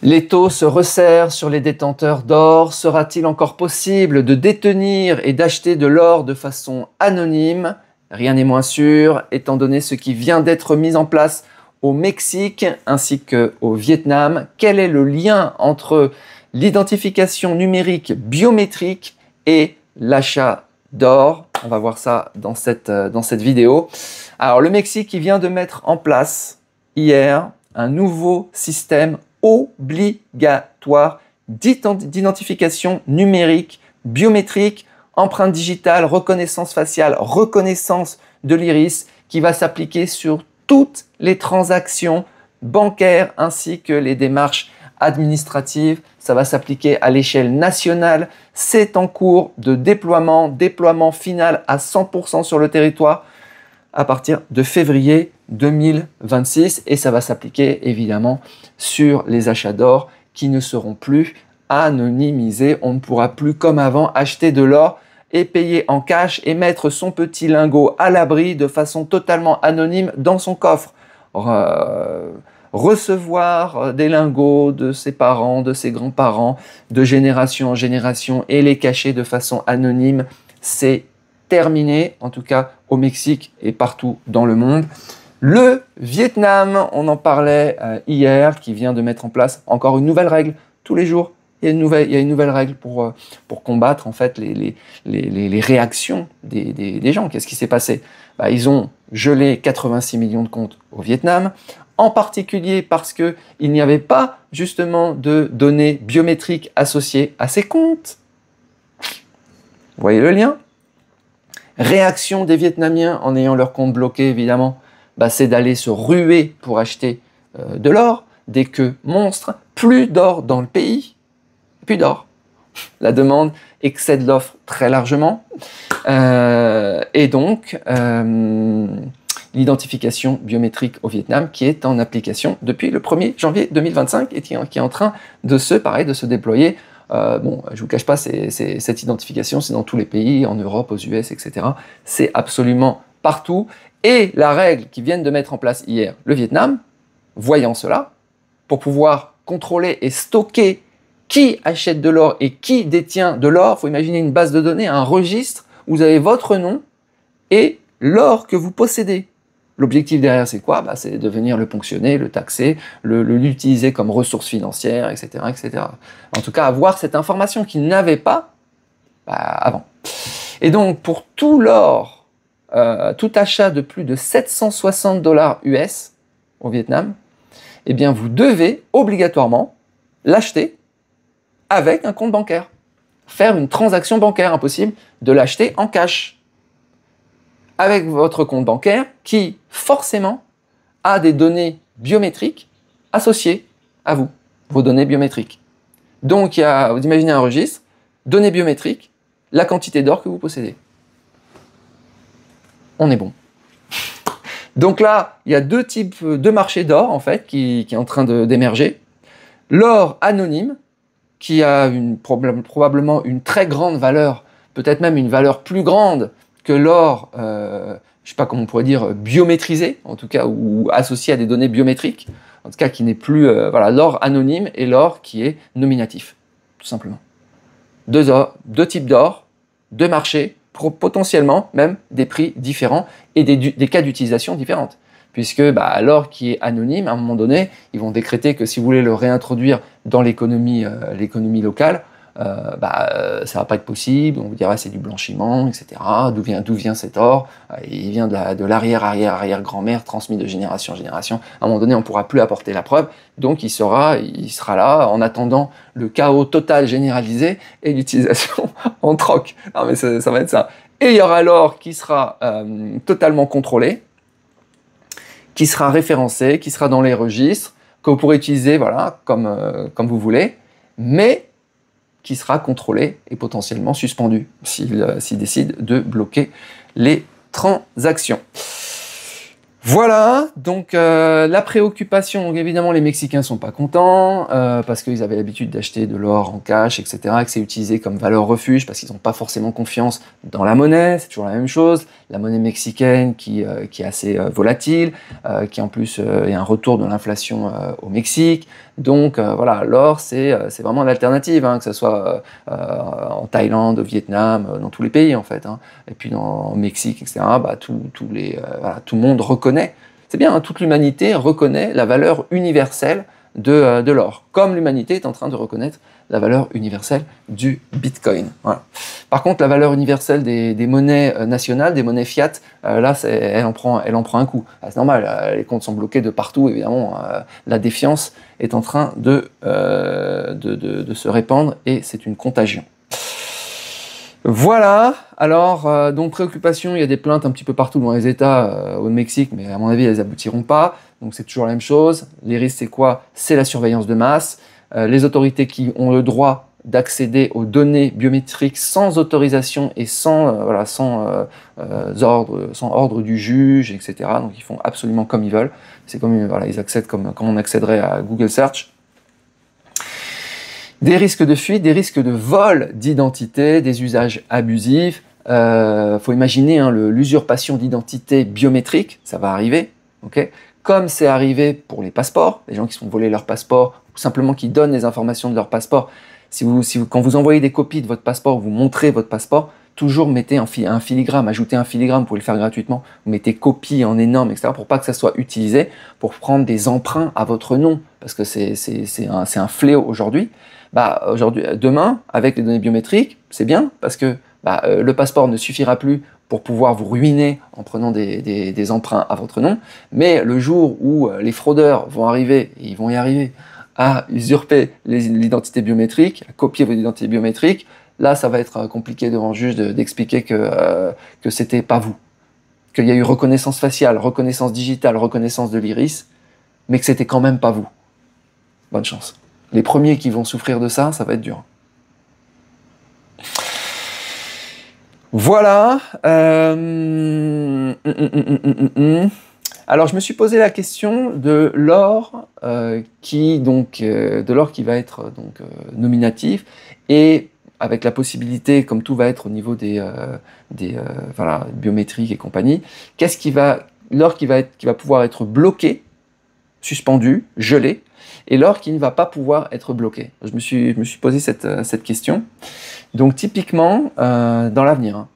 Les taux se resserrent sur les détenteurs d'or. Sera-t-il encore possible de détenir et d'acheter de l'or de façon anonyme? Rien n'est moins sûr, étant donné ce qui vient d'être mis en place au Mexique ainsi qu'au Vietnam. Quel est le lien entre l'identification numérique biométrique et l'achat d'or? On va voir ça dans cette vidéo. Alors, le Mexique qui vient de mettre en place hier un nouveau système obligatoire d'identification numérique, biométrique, empreinte digitale, reconnaissance faciale, reconnaissance de l'iris qui va s'appliquer sur toutes les transactions bancaires ainsi que les démarches administratives. Ça va s'appliquer à l'échelle nationale. C'est en cours de déploiement final à 100% sur le territoire à partir de février 2026 et ça va s'appliquer évidemment sur les achats d'or qui ne seront plus anonymisés. On ne pourra plus comme avant acheter de l'or et payer en cash et mettre son petit lingot à l'abri de façon totalement anonyme dans son coffre. Recevoir des lingots de ses parents, de ses grands-parents, de génération en génération et les cacher de façon anonyme, c'est terminé, en tout cas au Mexique et partout dans le monde. Le Vietnam, on en parlait hier, qui vient de mettre en place encore une nouvelle règle. Tous les jours, il y a une nouvelle règle pour combattre en fait les réactions des gens. Qu'est-ce qui s'est passé? Ils ont gelé 86 millions de comptes au Vietnam, en particulier parce qu'il n'y avait pas justement de données biométriques associées à ces comptes. Vous voyez le lien? Réaction des Vietnamiens en ayant leur compte bloqué, évidemment, c'est d'aller se ruer pour acheter de l'or. Dès que monstre, plus d'or dans le pays, plus d'or. La demande excède l'offre très largement. Et donc, l'identification biométrique au Vietnam qui est en application depuis le 1er janvier 2025 et qui est en train de se déployer. Je ne vous cache pas, cette identification, c'est dans tous les pays, en Europe, aux US, etc. C'est absolument partout. Et la règle qu'ils viennent de mettre en place hier, le Vietnam, voyant cela, pour pouvoir contrôler et stocker qui achète de l'or et qui détient de l'or, il faut imaginer une base de données, un registre où vous avez votre nom et l'or que vous possédez. L'objectif derrière, c'est quoi? C'est de venir le ponctionner, le taxer, l'utiliser comme ressource financière, etc., etc. En tout cas, avoir cette information qu'ils n'avaient pas avant. Et donc, pour tout l'or, tout achat de plus de 760 $ US au Vietnam, eh bien, vous devez obligatoirement l'acheter avec un compte bancaire. Faire une transaction bancaire, impossible de l'acheter en cash. Avec votre compte bancaire qui, forcément, a des données biométriques associées à vous, vos données biométriques. Donc, vous imaginez un registre, données biométriques, la quantité d'or que vous possédez. On est bon. Donc là, il y a deux marchés d'or, en fait, qui est en train d'émerger. L'or anonyme, qui a probablement une très grande valeur, peut-être même une valeur plus grande que l'or, je ne sais pas comment on pourrait dire, biométrisé, en tout cas, ou associé à des données biométriques, en tout cas qui n'est plus, l'or anonyme et l'or qui est nominatif, tout simplement. Deux types d'or, deux marchés, potentiellement même des prix différents et des cas d'utilisation différentes. Puisque l'or qui est anonyme, à un moment donné, ils vont décréter que si vous voulez le réintroduire dans l'économie locale, ça va pas être possible, on vous dira c'est du blanchiment, etc. D'où vient cet or? Il vient de l'arrière-grand-mère transmis de génération en génération. À un moment donné, on ne pourra plus apporter la preuve, donc il sera là en attendant le chaos total généralisé et l'utilisation en troc. Non mais ça va être ça. Et il y aura l'or qui sera totalement contrôlé, qui sera référencé, qui sera dans les registres, que vous pourrez utiliser comme vous voulez, mais qui sera contrôlé et potentiellement suspendu s'il décide de bloquer les transactions. Voilà, donc la préoccupation, donc évidemment les Mexicains sont pas contents parce qu'ils avaient l'habitude d'acheter de l'or en cash, etc., que c'est utilisé comme valeur refuge parce qu'ils n'ont pas forcément confiance dans la monnaie, c'est toujours la même chose, la monnaie mexicaine qui est assez volatile, qui en plus est un retour de l'inflation au Mexique, Donc voilà, l'or, c'est vraiment l'alternative, hein, que ce soit en Thaïlande, au Vietnam, dans tous les pays en fait, hein, et puis au Mexique, etc. Bah, voilà, tout le monde reconnaît, c'est bien, hein, toute l'humanité reconnaît la valeur universelle de l'or, comme l'humanité est en train de reconnaître la valeur universelle du Bitcoin. Voilà. Par contre, la valeur universelle des monnaies nationales, des monnaies fiat, là, elle en prend un coup. Ah, c'est normal, les comptes sont bloqués de partout, évidemment. La défiance est en train de se répandre et c'est une contagion. Voilà, alors, donc préoccupation, il y a des plaintes un petit peu partout dans les États, au Mexique, mais à mon avis, elles aboutiront pas. Donc c'est toujours la même chose. Les risques, c'est quoi? C'est la surveillance de masse. Les autorités qui ont le droit d'accéder aux données biométriques sans autorisation et sans ordre du juge, etc. Donc ils font absolument comme ils veulent. C'est comme voilà, ils accèdent comme on accéderait à Google Search. Des risques de fuite, des risques de vol d'identité, des usages abusifs. Faut imaginer hein, l'usurpation d'identité biométrique, ça va arriver, ok? Comme c'est arrivé pour les passeports, les gens qui se font voler leur passeport, ou simplement qui donnent les informations de leur passeport. Quand vous envoyez des copies de votre passeport, vous montrez votre passeport, toujours mettez un filigrane, ajoutez un filigrane, vous pouvez le faire gratuitement, vous mettez copie en énorme, etc., pour pas que ça soit utilisé pour prendre des emprunts à votre nom, parce que c'est un fléau aujourd'hui. Bah, demain, avec les données biométriques, c'est bien, parce que le passeport ne suffira plus pour pouvoir vous ruiner en prenant des emprunts à votre nom, mais le jour où les fraudeurs vont arriver, et ils vont y arriver, à usurper l'identité biométrique, à copier votre identité biométrique, là ça va être compliqué devant le juge d'expliquer que c'était pas vous, qu'il y a eu reconnaissance faciale, reconnaissance digitale, reconnaissance de l'iris, mais que c'était quand même pas vous. Bonne chance. Les premiers qui vont souffrir de ça, ça va être dur. Voilà. Alors, je me suis posé la question de l'or qui va être nominatif et avec la possibilité, comme tout va être au niveau des biométriques et compagnie, l'or qui va pouvoir être bloqué, suspendu, gelé, et l'or qui ne va pas pouvoir être bloqué. Je me suis posé cette question. Donc typiquement, dans l'avenir, hein,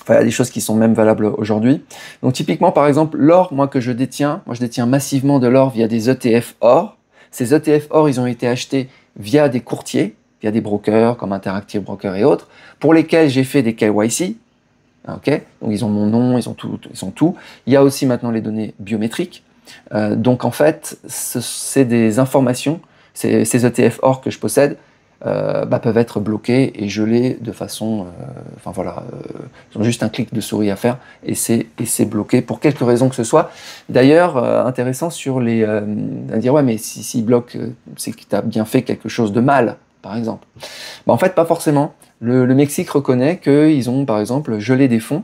enfin, il y a des choses qui sont même valables aujourd'hui. Donc typiquement, par exemple, l'or, moi je détiens massivement de l'or via des ETF or. Ces ETF or, ils ont été achetés via des courtiers, via des brokers comme Interactive Broker et autres, pour lesquels j'ai fait des KYC. Okay, donc ils ont mon nom, ils ont tout. Il y a aussi maintenant les données biométriques. Donc en fait, c'est des informations, ces ETF or que je possède, peuvent être bloqués et gelés de façon... ils ont juste un clic de souris à faire et c'est bloqué pour quelque raison que ce soit. D'ailleurs, intéressant sur les... à dire, ouais, mais s'ils bloquent, c'est que tu as bien fait quelque chose de mal, par exemple. En fait, pas forcément. Le Mexique reconnaît qu'ils ont, par exemple, gelé des fonds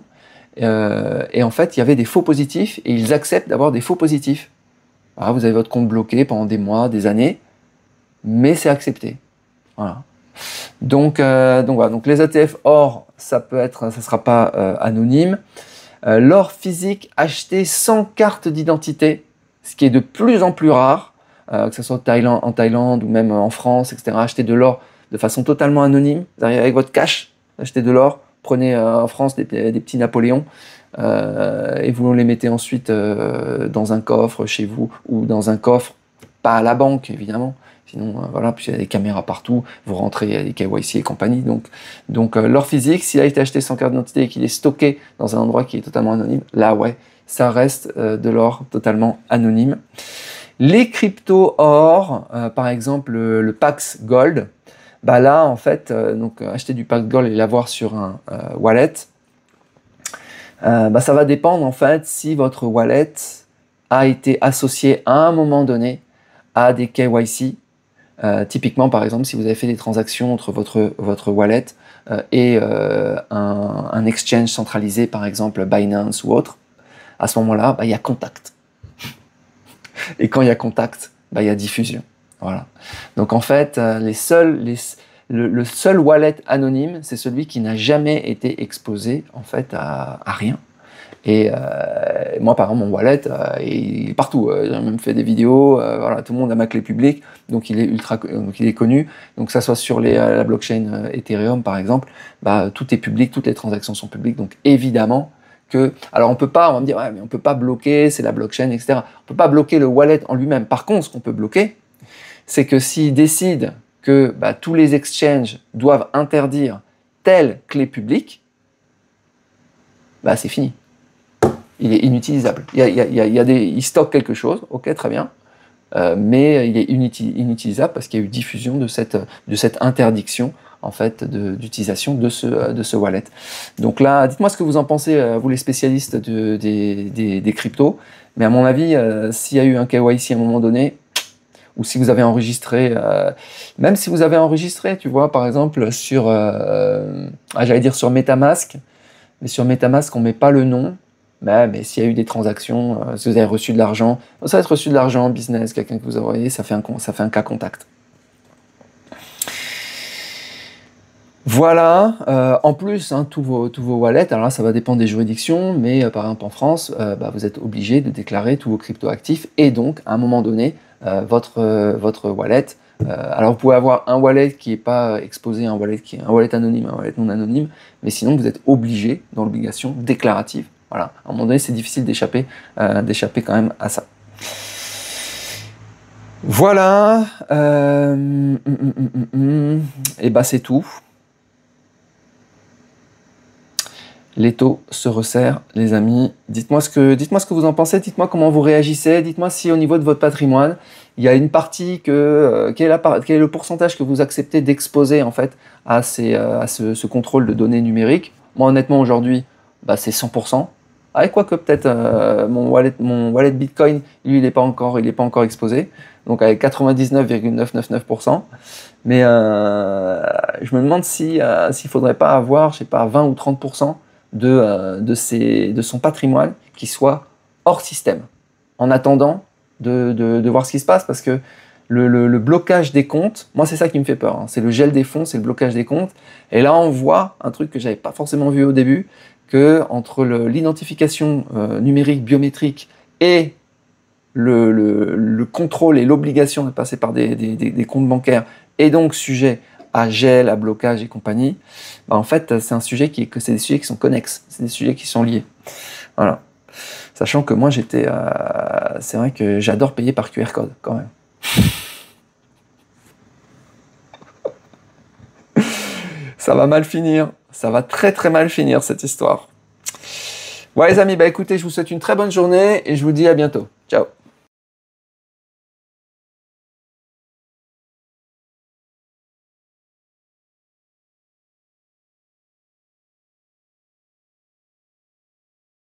et en fait, il y avait des faux positifs et ils acceptent d'avoir des faux positifs. Alors, vous avez votre compte bloqué pendant des mois, des années, mais c'est accepté. Voilà. Donc les ETF or, ça sera pas anonyme. L'or physique acheté sans carte d'identité, ce qui est de plus en plus rare, que ce soit en Thaïlande ou même en France, etc. Acheter de l'or de façon totalement anonyme, avec votre cash, achetez de l'or, prenez en France des petits Napoléons et vous les mettez ensuite dans un coffre chez vous ou dans un coffre, pas à la banque évidemment. Sinon, voilà, puis il y a des caméras partout, vous rentrez, il y a des KYC et compagnie. Donc l'or physique, s'il a été acheté sans carte d'identité et qu'il est stocké dans un endroit qui est totalement anonyme, là, ouais, ça reste de l'or totalement anonyme. Les crypto-or, par exemple le Pax Gold, là, en fait, acheter du Pax Gold et l'avoir sur un wallet, ça va dépendre, en fait, si votre wallet a été associé à un moment donné à des KYC. Typiquement, par exemple, si vous avez fait des transactions entre votre wallet et un exchange centralisé, par exemple Binance ou autre, à ce moment-là, il y a contact. Et quand il y a contact, il y a diffusion. Voilà. Donc en fait, le seul wallet anonyme, c'est celui qui n'a jamais été exposé en fait à rien. Et moi, par exemple, mon wallet, il est partout. J'ai même fait des vidéos. Voilà, tout le monde a ma clé publique, donc il est connu. Donc que ça soit sur la blockchain Ethereum, par exemple, bah, tout est public, toutes les transactions sont publiques. Donc évidemment que, alors on va me dire, ouais, mais on peut pas bloquer, c'est la blockchain, etc. On peut pas bloquer le wallet en lui-même. Par contre, ce qu'on peut bloquer, c'est que s'ils décident que bah, tous les exchanges doivent interdire telle clé publique, bah c'est fini. Il est inutilisable. Il stocke quelque chose, ok, très bien, mais il est inutilisable parce qu'il y a eu diffusion de cette interdiction en fait d'utilisation de ce wallet. Donc là, dites-moi ce que vous en pensez, vous les spécialistes des cryptos. Mais à mon avis, s'il y a eu un KYC à un moment donné, ou si vous avez enregistré, même si vous avez enregistré, tu vois, par exemple sur, j'allais dire sur MetaMask, mais sur MetaMask on met pas le nom. Mais s'il y a eu des transactions, si vous avez reçu de l'argent, ça va être reçu de l'argent en business, quelqu'un que vous envoyez, ça fait un cas contact. Voilà, en plus, hein, tous vos wallets, alors là ça va dépendre des juridictions, mais par exemple en France, bah, vous êtes obligé de déclarer tous vos cryptoactifs et donc à un moment donné, votre wallet. Alors vous pouvez avoir un wallet qui n'est pas exposé, un wallet qui est un wallet anonyme, un wallet non anonyme, mais sinon vous êtes obligé dans l'obligation déclarative. Voilà, à un moment donné c'est difficile d'échapper quand même à ça. Voilà, et bah c'est tout. Les taux se resserrent, les amis. Dites-moi ce que vous en pensez, dites-moi comment vous réagissez, dites-moi si au niveau de votre patrimoine, il y a une partie quel est le pourcentage que vous acceptez d'exposer en fait à ce contrôle de données numériques. Moi honnêtement aujourd'hui, bah, c'est 100%. Ah, quoique peut-être mon wallet Bitcoin, lui, il n'est pas encore exposé. Donc avec 99,999%. Mais je me demande s'il ne faudrait pas avoir, je sais pas, 20 ou 30% de son patrimoine qui soit hors système. En attendant de voir ce qui se passe, parce que le blocage des comptes, moi c'est ça qui me fait peur. Hein. C'est le gel des fonds, c'est le blocage des comptes. Et là on voit un truc que j'avais pas forcément vu au début, que entre l'identification numérique biométrique et le contrôle et l'obligation de passer par des comptes bancaires et donc sujet à gel, à blocage et compagnie, bah en fait c'est c'est des sujets qui sont connexes, c'est des sujets qui sont liés. Voilà. Sachant que moi c'est vrai que j'adore payer par QR code quand même. Ça va mal finir, ça va très très mal finir cette histoire. Ouais les amis, bah écoutez, je vous souhaite une très bonne journée et je vous dis à bientôt. Ciao.